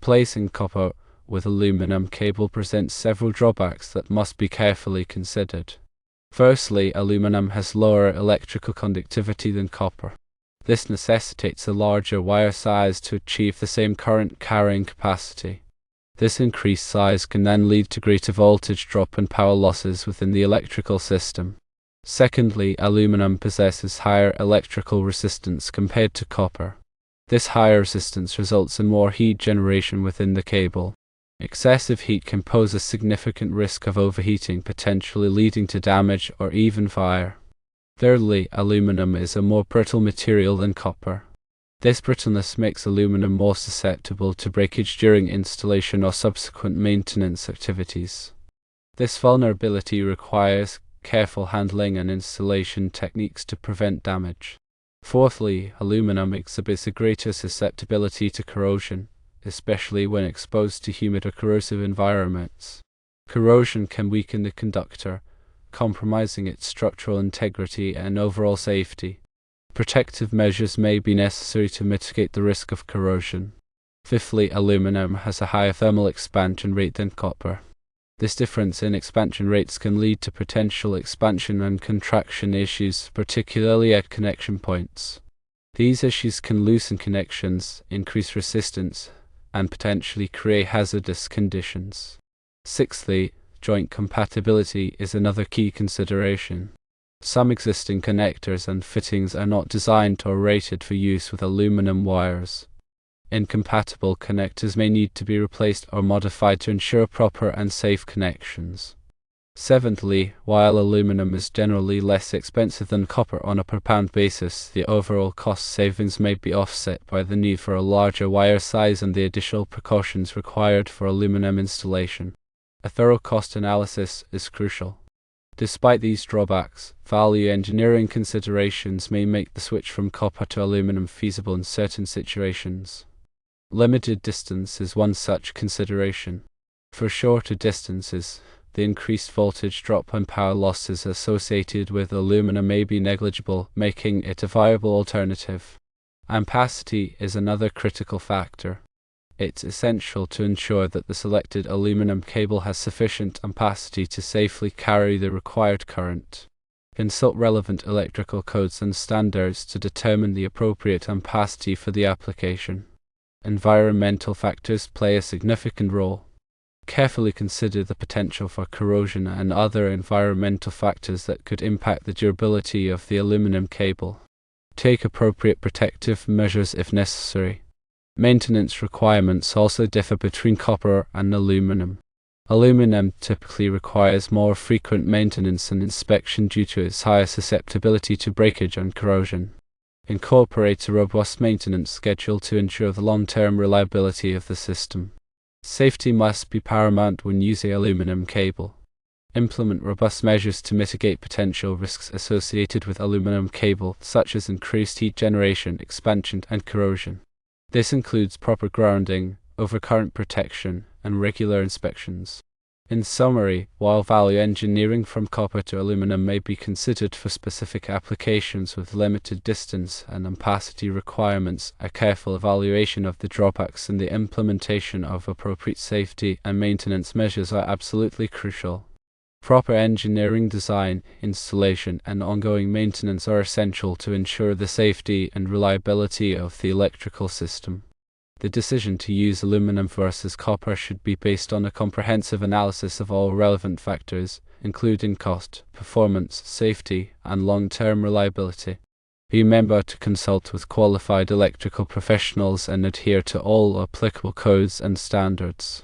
Replacing copper with aluminum cable presents several drawbacks that must be carefully considered. Firstly, aluminum has lower electrical conductivity than copper. This necessitates a larger wire size to achieve the same current carrying capacity. This increased size can then lead to greater voltage drop and power losses within the electrical system. Secondly, aluminum possesses higher electrical resistance compared to copper. This higher resistance results in more heat generation within the cable. Excessive heat can pose a significant risk of overheating, potentially leading to damage or even fire. Thirdly, aluminum is a more brittle material than copper. This brittleness makes aluminum more susceptible to breakage during installation or subsequent maintenance activities. This vulnerability requires careful handling and installation techniques to prevent damage. Fourthly, aluminum exhibits a greater susceptibility to corrosion, especially when exposed to humid or corrosive environments. Corrosion can weaken the conductor, compromising its structural integrity and overall safety. Protective measures may be necessary to mitigate the risk of corrosion. Fifthly, aluminum has a higher thermal expansion rate than copper. This difference in expansion rates can lead to potential expansion and contraction issues, particularly at connection points. These issues can loosen connections, increase resistance, and potentially create hazardous conditions. Sixthly, joint compatibility is another key consideration. Some existing connectors and fittings are not designed or rated for use with aluminum wires. Incompatible connectors may need to be replaced or modified to ensure proper and safe connections. Seventhly, while aluminum is generally less expensive than copper on a per pound basis, the overall cost savings may be offset by the need for a larger wire size and the additional precautions required for aluminum installation. A thorough cost analysis is crucial. Despite these drawbacks, value engineering considerations may make the switch from copper to aluminum feasible in certain situations. Limited distance is one such consideration. For shorter distances, the increased voltage drop and power losses associated with aluminum may be negligible, making it a viable alternative. Ampacity is another critical factor. It's essential to ensure that the selected aluminum cable has sufficient ampacity to safely carry the required current. Consult relevant electrical codes and standards to determine the appropriate ampacity for the application. Environmental factors play a significant role. Carefully consider the potential for corrosion and other environmental factors that could impact the durability of the aluminum cable. Take appropriate protective measures if necessary. Maintenance requirements also differ between copper and aluminum. Aluminum typically requires more frequent maintenance and inspection due to its higher susceptibility to breakage and corrosion. Incorporate a robust maintenance schedule to ensure the long-term reliability of the system. Safety must be paramount when using aluminum cable. Implement robust measures to mitigate potential risks associated with aluminum cable, such as increased heat generation, expansion, and corrosion. This includes proper grounding, overcurrent protection, and regular inspections. In summary, while value engineering from copper to aluminum may be considered for specific applications with limited distance and ampacity requirements, a careful evaluation of the drawbacks and the implementation of appropriate safety and maintenance measures are absolutely crucial. Proper engineering design, installation, and ongoing maintenance are essential to ensure the safety and reliability of the electrical system. The decision to use aluminum versus copper should be based on a comprehensive analysis of all relevant factors, including cost, performance, safety, and long-term reliability. Remember to consult with qualified electrical professionals and adhere to all applicable codes and standards.